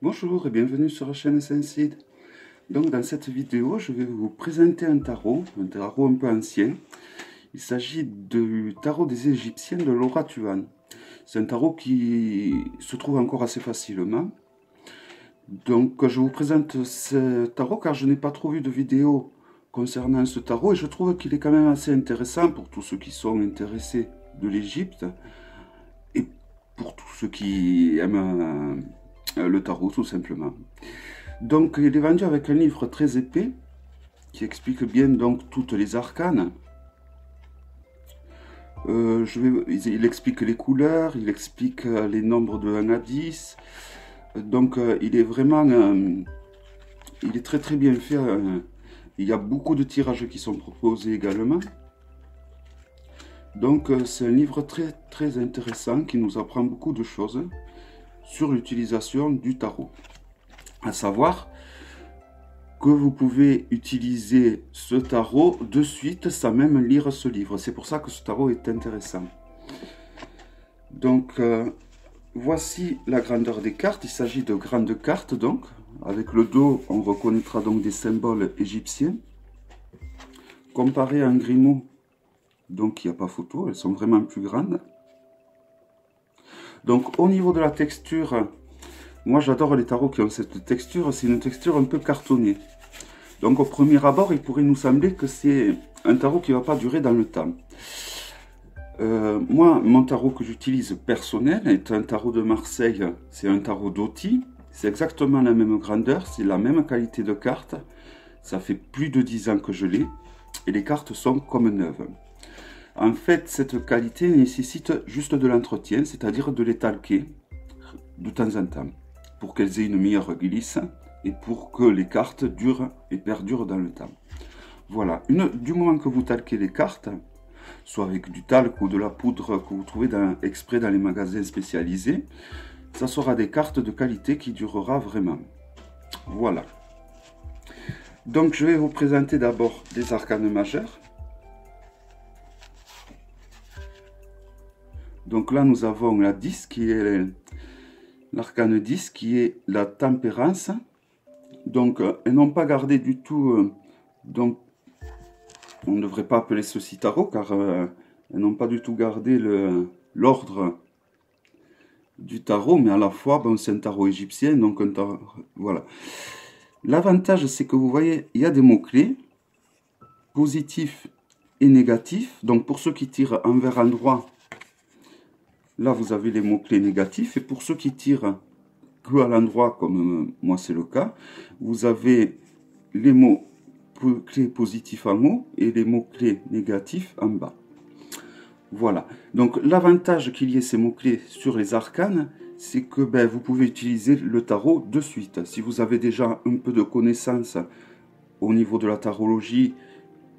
Bonjour et bienvenue sur la chaîne Senseed. Donc dans cette vidéo, je vais vous présenter un tarot un peu ancien. Il s'agit du tarot des Égyptiens de Laura Tuan. C'est un tarot qui se trouve encore assez facilement. Donc je vous présente ce tarot car je n'ai pas trop vu de vidéo concernant ce tarot et je trouve qu'il est quand même assez intéressant pour tous ceux qui sont intéressés de l'Égypte et pour tous ceux qui aiment le tarot tout simplement. Donc il est vendu avec un livre très épais qui explique bien donc toutes les arcanes. Il explique les couleurs, il explique les nombres de 1 à 10. Donc il est vraiment il est très bien fait. Il y a beaucoup de tirages qui sont proposés également. Donc c'est un livre très intéressant qui nous apprend beaucoup de choses sur l'utilisation du tarot. À savoir que vous pouvez utiliser ce tarot de suite sans même lire ce livre. C'est pour ça que ce tarot est intéressant. Donc voici la grandeur des cartes. Il s'agit de grandes cartes donc. Avec le dos, on reconnaîtra donc des symboles égyptiens. Comparé à un Grimaud, donc il n'y a pas photo, elles sont vraiment plus grandes. Donc au niveau de la texture, moi j'adore les tarots qui ont cette texture, c'est une texture un peu cartonnée. Donc au premier abord, il pourrait nous sembler que c'est un tarot qui ne va pas durer dans le temps. Moi, mon tarot que j'utilise personnel est un tarot de Marseille, c'est un tarot d'Oti. C'est exactement la même grandeur, c'est la même qualité de cartes. Ça fait plus de 10 ans que je l'ai et les cartes sont comme neuves. En fait, cette qualité nécessite juste de l'entretien, c'est-à-dire de les talquer de temps en temps pour qu'elles aient une meilleure glisse et pour que les cartes durent et perdurent dans le temps. Voilà, du moment que vous talquez les cartes, soit avec du talc ou de la poudre que vous trouvez exprès dans les magasins spécialisés, ça sera des cartes de qualité qui durera vraiment. Voilà. Donc je vais vous présenter d'abord des arcanes majeures. Donc là nous avons la 10 qui est l'arcane 10 qui est la tempérance. Donc elles n'ont pas gardé du tout, donc on ne devrait pas appeler ceci tarot car elles n'ont pas du tout gardé l'ordre du tarot, mais à la fois, bon, c'est un tarot égyptien, donc un tarot, voilà. L'avantage, c'est que vous voyez, il y a des mots-clés, positifs et négatifs. Donc pour ceux qui tirent envers endroit, là vous avez les mots-clés négatifs. Et pour ceux qui tirent que à l'endroit, comme moi c'est le cas, vous avez les mots-clés positifs en haut et les mots-clés négatifs en bas. Voilà, donc l'avantage qu'il y ait ces mots-clés sur les arcanes, c'est que vous pouvez utiliser le tarot de suite. Si vous avez déjà un peu de connaissances au niveau de la tarologie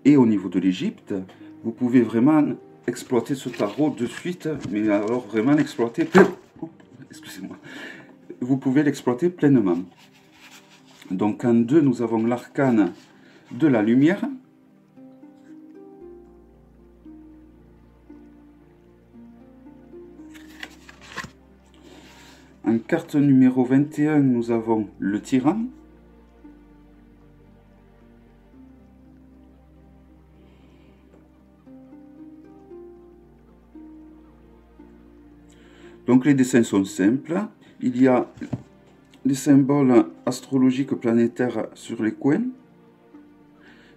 et au niveau de l'Égypte, vous pouvez vraiment exploiter ce tarot de suite, mais alors vraiment l'exploiter, excusez-moi, vous pouvez l'exploiter pleinement. Donc en 2, nous avons l'arcane de la lumière. En carte numéro 21, nous avons le tyran. Donc les dessins sont simples. Il y a les symboles astrologiques planétaires sur les coins,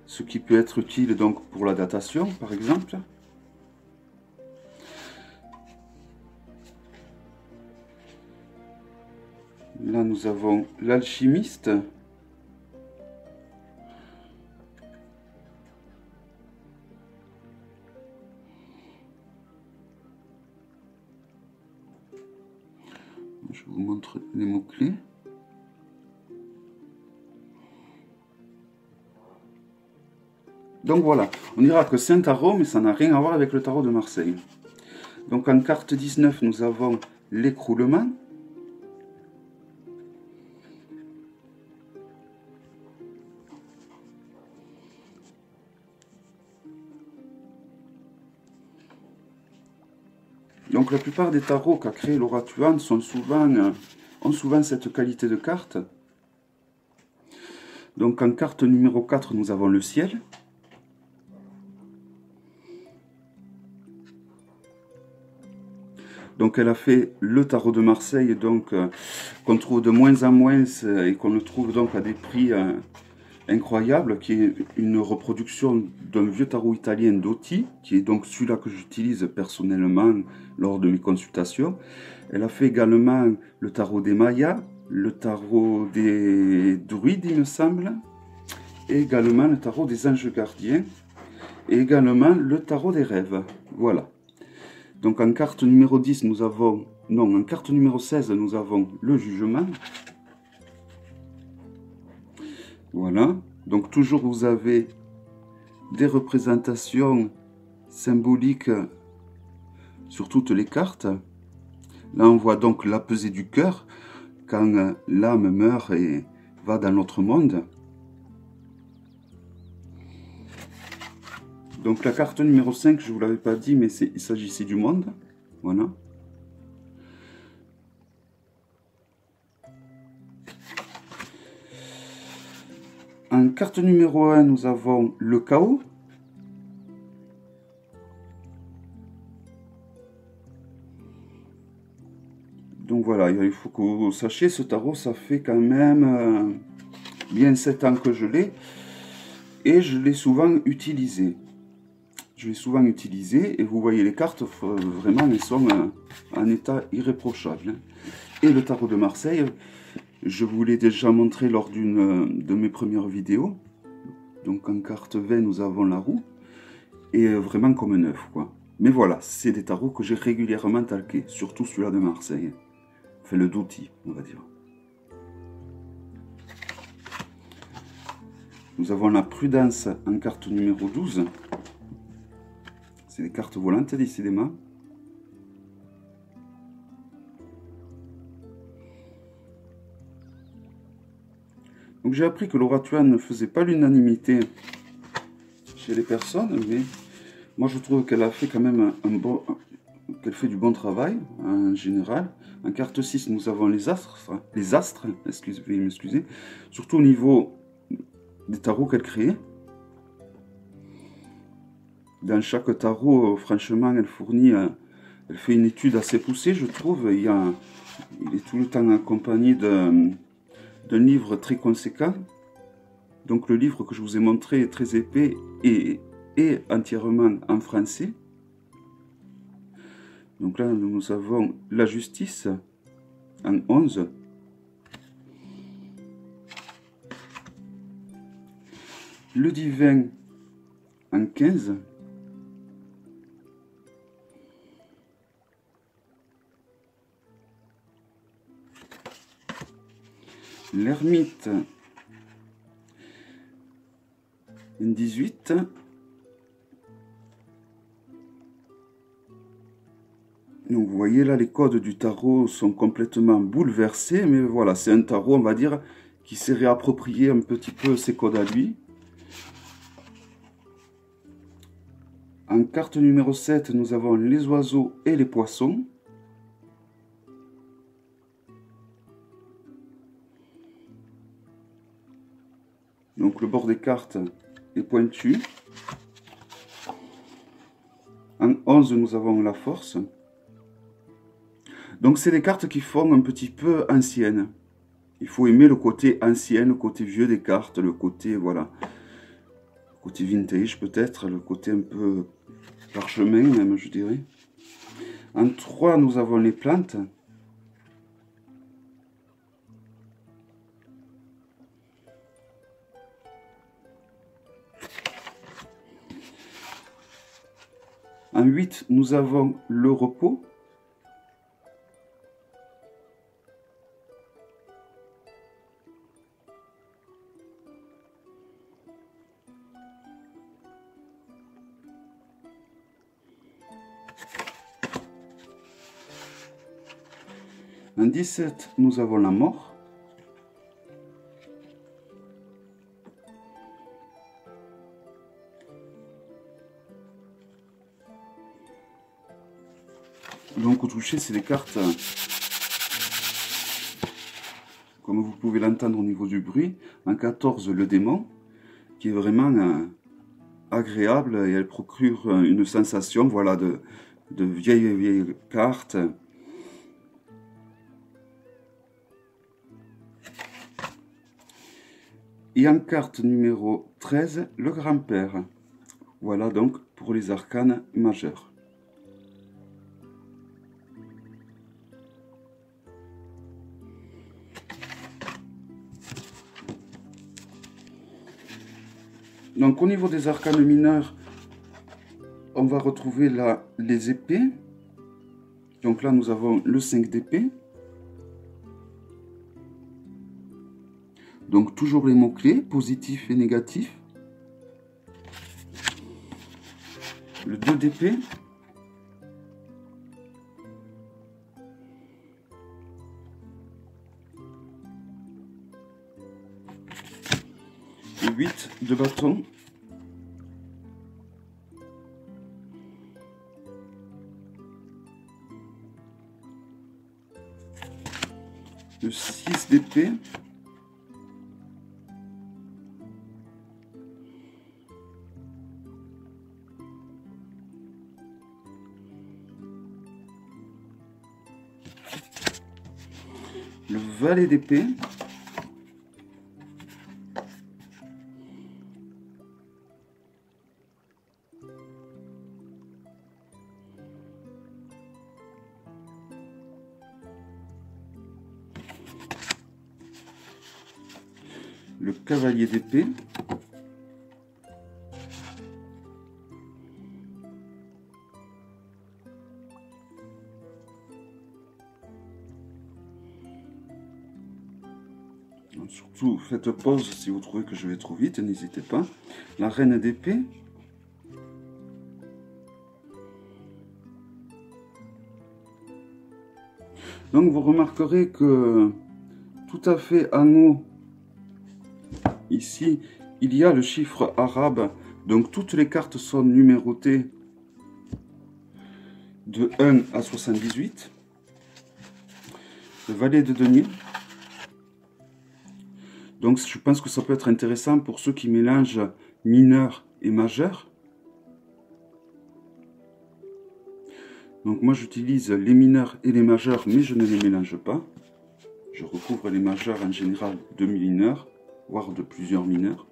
ce qui peut être utile donc pour la datation par exemple. Là, nous avons l'alchimiste. Je vous montre les mots-clés. Donc voilà, on dira que c'est un tarot, mais ça n'a rien à voir avec le tarot de Marseille. Donc en carte 19, nous avons l'écroulement. Donc la plupart des tarots qu'a créé Laura Tuan sont souvent ont souvent cette qualité de carte. Donc en carte numéro 4, nous avons le ciel. Donc elle a fait le tarot de Marseille, donc qu'on trouve de moins en moins et qu'on le trouve donc à des prix incroyables, qui est une reproduction d'un vieux tarot italien d'Otti, qui est donc celui-là que j'utilise personnellement lors de mes consultations. Elle a fait également le tarot des Mayas, le tarot des druides, il me semble, et également le tarot des anges gardiens, et également le tarot des rêves. Voilà. Donc en carte numéro 10, nous avons... Non, en carte numéro 16, nous avons le jugement. Voilà. Donc toujours vous avez des représentations symboliques sur toutes les cartes. Là on voit donc la pesée du cœur quand l'âme meurt et va dans l'autre monde. Donc la carte numéro 5, je ne vous l'avais pas dit, mais il s'agissait du monde. Voilà. En carte numéro 1, nous avons le chaos. Donc voilà, il faut que vous sachiez, ce tarot, ça fait quand même bien 7 ans que je l'ai. Et je l'ai souvent utilisé. Et vous voyez les cartes, vraiment, elles sont en état irréprochable. Et le tarot de Marseille, je vous l'ai déjà montré lors d'une de mes premières vidéos. Donc en carte 20, nous avons la roue. Et vraiment comme neuf, quoi. Mais voilà, c'est des tarots que j'ai régulièrement talqués, surtout celui-là de Marseille. Enfin, le d'Outil, on va dire. Nous avons la prudence en carte numéro 12. C'est des cartes volantes, décidément. Donc j'ai appris que l'oratoire ne faisait pas l'unanimité chez les personnes, mais moi je trouve qu'elle a fait quand même qu'elle fait du bon travail en général. En carte 6, nous avons les astres, veuillez m'excuser, surtout au niveau des tarots qu'elle crée. Dans chaque tarot, franchement, elle fournit, elle fait une étude assez poussée, je trouve. Il est tout le temps accompagné d'un livre très conséquent. Donc le livre que je vous ai montré est très épais et entièrement en français. Donc là, nous avons la justice en 11. Le divin en 15. L'ermite en 18. Donc vous voyez là, les codes du tarot sont complètement bouleversés, mais voilà, c'est un tarot, on va dire, qui s'est réapproprié un petit peu ses codes à lui. En carte numéro 7, nous avons les oiseaux et les poissons. Donc le bord des cartes est pointu. En 11, nous avons la force. Donc c'est des cartes qui font un petit peu anciennes. Il faut aimer le côté ancien, le côté vieux des cartes, le côté, voilà, le côté vintage peut-être, le côté un peu parchemin même, je dirais. En 3, nous avons les plantes. En 8, nous avons le repos. En 17, nous avons la mort. Donc au toucher, c'est des cartes comme vous pouvez l'entendre au niveau du bruit. En 14, le démon, qui est vraiment agréable et elle procure une sensation, voilà, de vieilles cartes. Et en carte numéro 13, le grand-père. Voilà donc pour les arcanes majeurs. Donc au niveau des arcanes mineurs, on va retrouver là les épées. Donc là nous avons le 5 d'épée. Donc toujours les mots-clés, positifs et négatifs. Le 2 d'épée. Le 8 de bâton. Le 6 d'épée. Le valet d'épée. Le cavalier d'épée. Surtout, faites pause si vous trouvez que je vais trop vite, n'hésitez pas. La reine d'épée. Donc vous remarquerez que tout à fait en haut, ici, il y a le chiffre arabe. Donc toutes les cartes sont numérotées de 1 à 78. Le valet de denier. Donc je pense que ça peut être intéressant pour ceux qui mélangent mineur et majeur. Donc moi j'utilise les mineurs et les majeurs, mais je ne les mélange pas. Je recouvre les majeurs en général de mineurs, voire de plusieurs mineurs.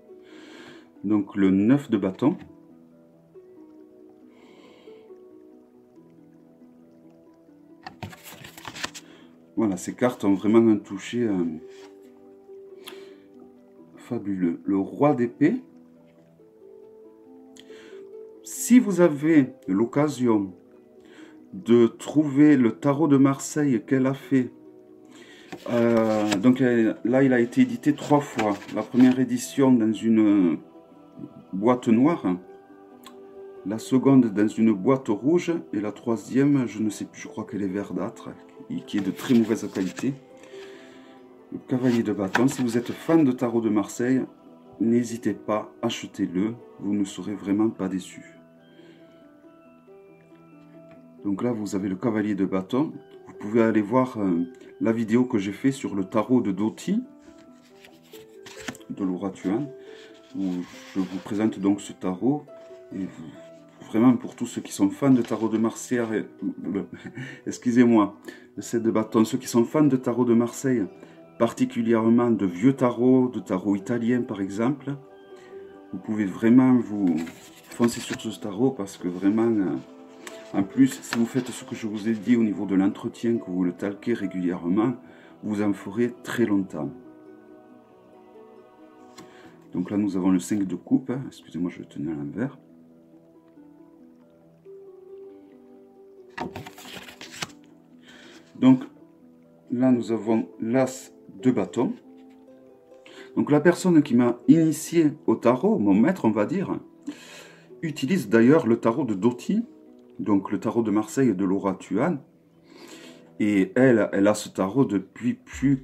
Donc le 9 de bâton. Voilà, ces cartes ont vraiment un toucher fabuleux. Le roi d'épée. Si vous avez l'occasion de trouver le tarot de Marseille qu'elle a fait, donc là il a été édité 3 fois. La première édition dans une boîte noire, la seconde dans une boîte rouge, et la troisième, je ne sais plus, je crois qu'elle est verdâtre, qui est de très mauvaise qualité. Le cavalier de bâton, si vous êtes fan de tarot de Marseille, n'hésitez pas, achetez-le, vous ne serez vraiment pas déçus. Donc là, vous avez le cavalier de bâton. Vous pouvez aller voir la vidéo que j'ai fait sur le tarot de Doti, de Laura Tuan, où je vous présente donc ce tarot. Et vraiment, pour tous ceux qui sont fans de tarot de Marseille, excusez-moi, de cette de bâton, ceux qui sont fans de tarot de Marseille, particulièrement de vieux tarots, de tarot italien par exemple, vous pouvez vraiment vous foncer sur ce tarot parce que vraiment, en plus, si vous faites ce que je vous ai dit au niveau de l'entretien, que vous le talquez régulièrement, vous en ferez très longtemps. Donc là, nous avons le 5 de coupe, hein. Excusez-moi, je vais tenir à l'envers. Donc là, nous avons l'as de bâton. Donc la personne qui m'a initié au tarot, mon maître on va dire, utilise d'ailleurs le tarot de Doti, donc le tarot de Marseille de Laura Tuan. Et elle a ce tarot depuis plus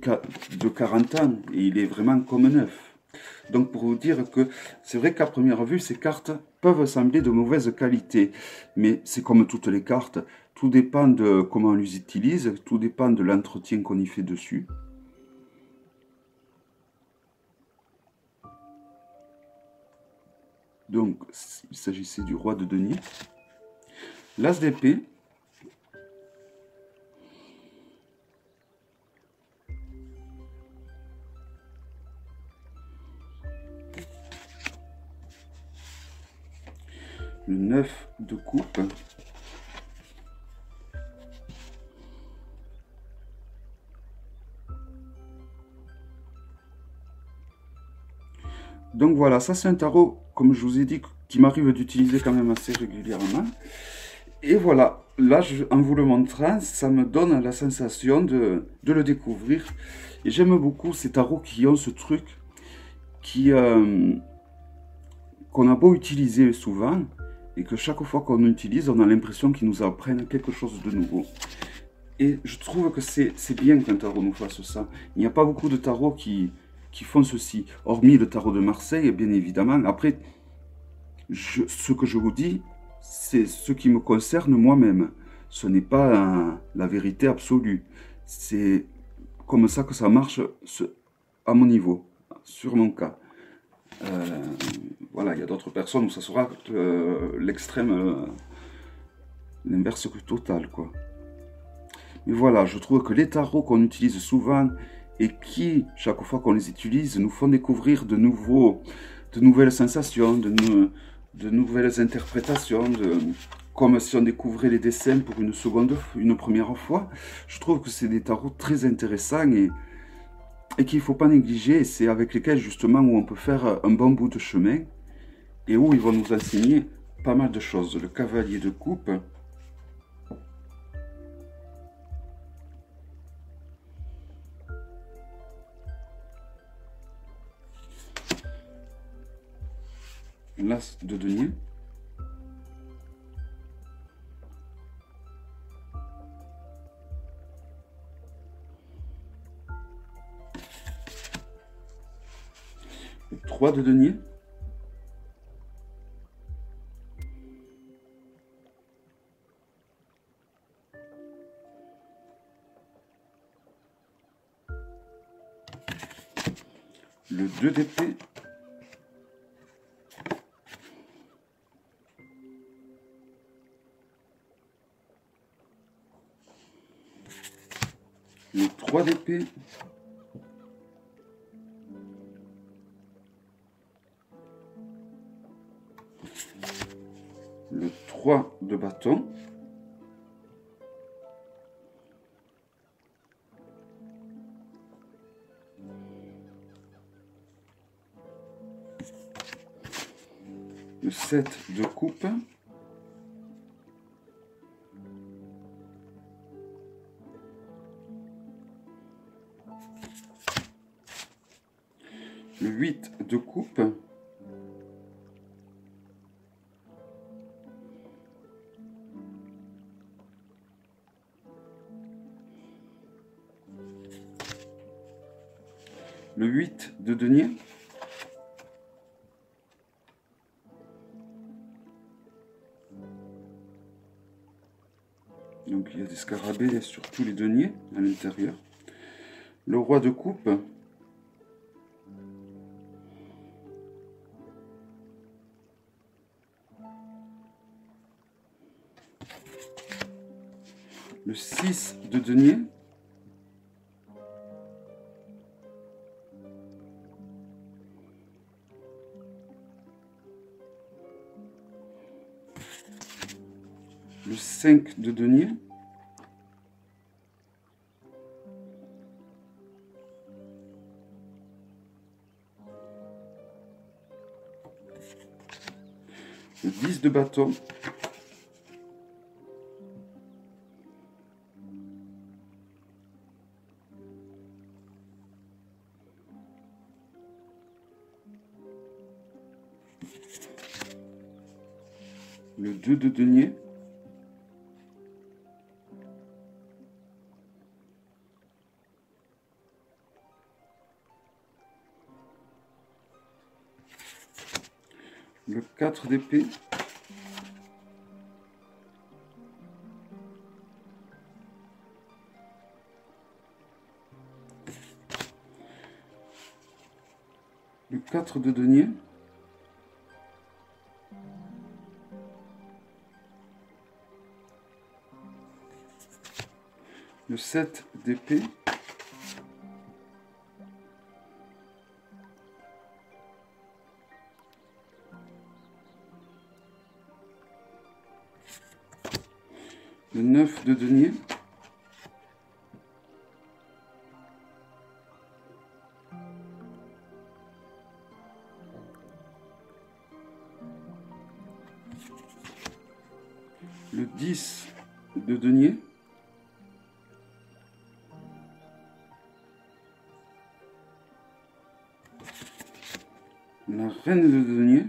de 40 ans, et il est vraiment comme neuf. Donc pour vous dire que c'est vrai qu'à première vue, ces cartes peuvent sembler de mauvaise qualité, mais c'est comme toutes les cartes, tout dépend de comment on les utilise, tout dépend de l'entretien qu'on y fait dessus. Donc, il s'agissait du roi de denier. L'as d'épée. Le 9 de coupe. Donc voilà, ça c'est un tarot, comme je vous ai dit, qui m'arrive d'utiliser quand même assez régulièrement. Et voilà, là, en vous le montrant, ça me donne la sensation de le découvrir. Et j'aime beaucoup ces tarots qui ont ce truc qui qu'on a beau utiliser souvent, et que chaque fois qu'on utilise, on a l'impression qu'ils nous apprennent quelque chose de nouveau. Et je trouve que c'est bien qu'un tarot nous fasse ça. Il n'y a pas beaucoup de tarots qui font ceci, hormis le tarot de Marseille, bien évidemment. Après, ce que je vous dis, c'est ce qui me concerne moi-même. Ce n'est pas la vérité absolue. C'est comme ça que ça marche à mon niveau, sur mon cas. Voilà, il y a d'autres personnes où ça sera l'extrême, l'inverse total, quoi. Mais voilà, je trouve que les tarots qu'on utilise souvent et qui, chaque fois qu'on les utilise, nous font découvrir de nouvelles sensations, de nouvelles interprétations, comme si on découvrait les dessins pour une première fois. Je trouve que c'est des tarots très intéressants et qu'il ne faut pas négliger. Et c'est avec lesquels, justement, où on peut faire un bon bout de chemin et où ils vont nous enseigner pas mal de choses. Le cavalier de coupe. L'as de denier. Le 3 de denier. Le 2 d'épée. Le 3 d'épée. Le 3 de bâton. Le 7 de coupe. Le 8 de coupe. Le 8 de denier. Donc il y a des scarabées sur tous les deniers à l'intérieur. Le roi de coupe. Le 6 de denier. Le 5 de denier. Le 10 de bâton. Le 2 de denier. Le 4 d'épée. Le 4 de denier. Le 7 d'épée. Le 9 de denier. Le 10 de denier. La reine de denier.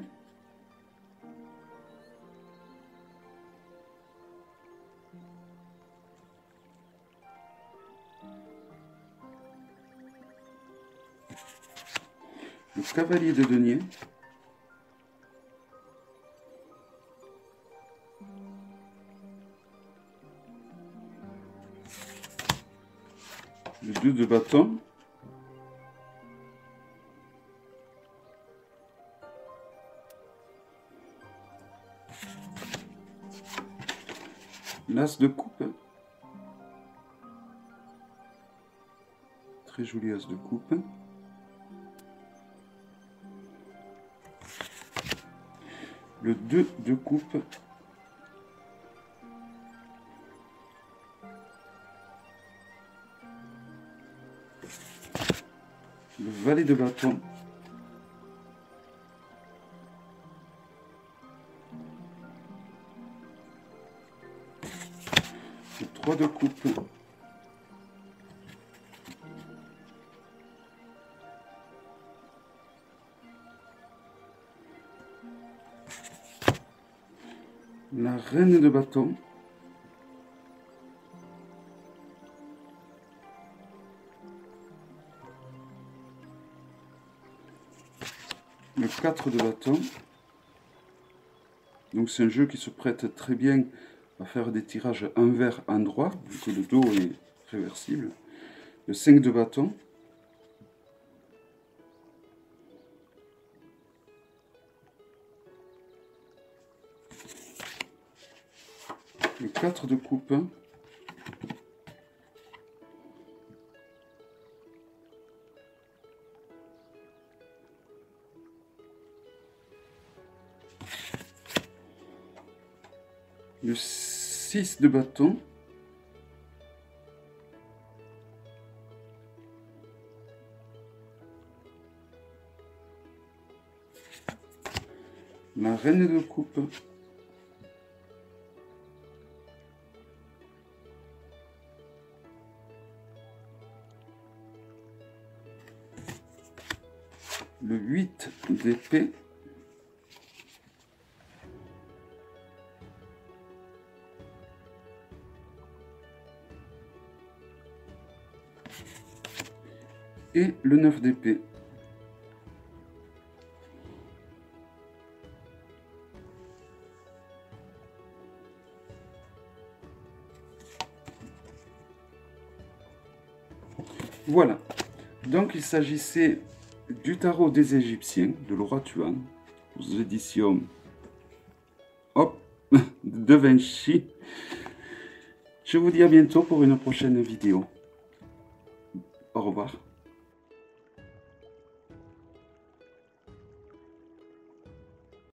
Le cavalier de denier. Le 2 de bâton. L'as de coupe. Très joli as de coupe. Le 2 de coupe. Le valet de bâton. Le 3 de coupe. La reine de bâton. Le 4 de bâton. Donc c'est un jeu qui se prête très bien à faire des tirages envers endroit, vu que le dos est réversible. Le 5 de bâton. Le 4 de coupe. Le 6 de bâton. La reine de coupe. Le 8 d'épée. Et le 9 d'épée. Voilà. Donc il s'agissait du tarot des Égyptiens, de Laura Tuan, aux éditions hop, de Vinci. Je vous dis à bientôt pour une prochaine vidéo. Au revoir.